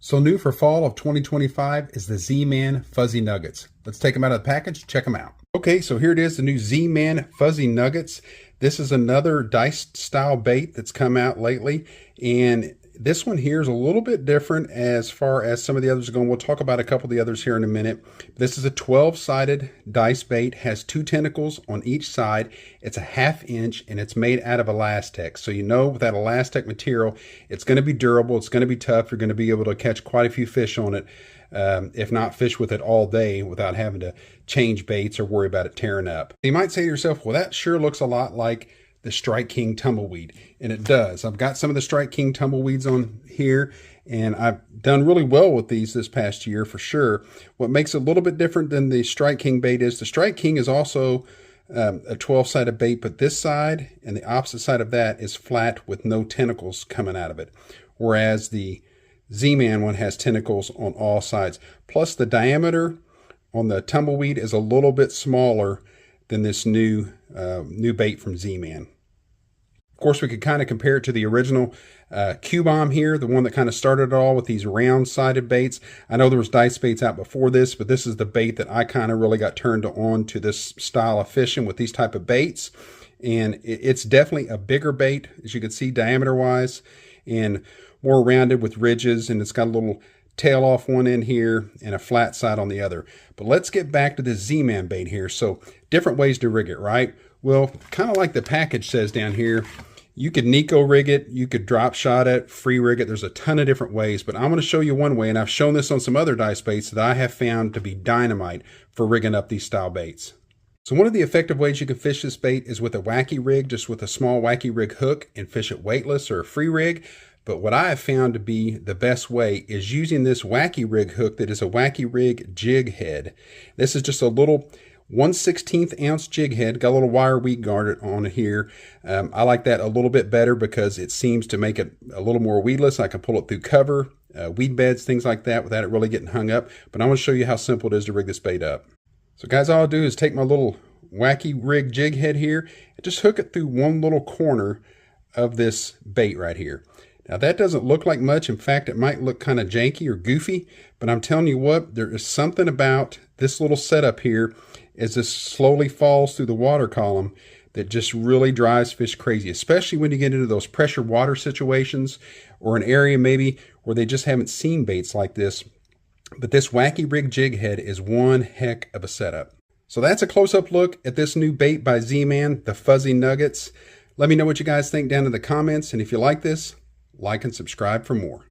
So new for fall of 2025 is the Z-Man Fuzzy Nuggets. Let's take them out of the package, check them out. Okay, so here it is, the new Z-Man Fuzzy Nuggets. This is another dice style bait that's come out lately, and this one here is a little bit different as far as some of the others are going. We'll talk about a couple of the others here in a minute. This is a 12-sided dice bait, has 2 tentacles on each side. It's a 1/2 inch and it's made out of Elastec. So you know with that Elastec material, it's going to be durable, it's going to be tough. You're going to be able to catch quite a few fish on it, if not fish with it all day without having to change baits or worry about it tearing up. You might say to yourself, well, that sure looks a lot like the Strike King Tumbleweed, and it does. I've got some of the Strike King Tumbleweeds on here, and I've done really well with these this past year for sure. What makes it a little bit different than the Strike King bait is the Strike King is also a 12-sided bait, but this side and the opposite side of that is flat with no tentacles coming out of it, whereas the Z-Man one has tentacles on all sides. Plus the diameter on the Tumbleweed is a little bit smaller than this new bait from Z-Man. Of course, we could kind of compare it to the original Q-Bomb here, the one that kind of started it all with these round-sided baits. I know there was dice baits out before this, but this is the bait that I kind of really got turned on to this style of fishing with these type of baits. And it's definitely a bigger bait, as you can see, diameter-wise, and more rounded with ridges, and it's got a little tail off one end here and a flat side on the other. But let's get back to this Z-Man bait here. So different ways to rig it, right? Well, kind of like the package says down here, you could Nico rig it, you could drop shot it, free rig it. There's a ton of different ways, but I'm going to show you one way, and I've shown this on some other dice baits that I have found to be dynamite for rigging up these style baits. So one of the effective ways you can fish this bait is with a wacky rig, just with a small wacky rig hook, and fish it weightless or a free rig. But what I have found to be the best way is using this wacky rig hook that is a wacky rig jig head. This is just a little 1/16 ounce jig head, got a little wire weed guard on it here. I like that a little bit better because it seems to make it a little more weedless. I can pull it through cover, weed beds, things like that without it really getting hung up. But I'm going to show you how simple it is to rig this bait up. So guys, all I'll do is take my little wacky rig jig head here and just hook it through one little corner of this bait right here. Now that doesn't look like much. In fact, it might look kind of janky or goofy, but I'm telling you what, there is something about this little setup here as this slowly falls through the water column that just really drives fish crazy, especially when you get into those pressure water situations or an area maybe where they just haven't seen baits like this. But this wacky rig jig head is one heck of a setup. So that's a close-up look at this new bait by Z-Man, the Fuzzy Nuggets. Let me know what you guys think down in the comments, and if you like this, like and subscribe for more.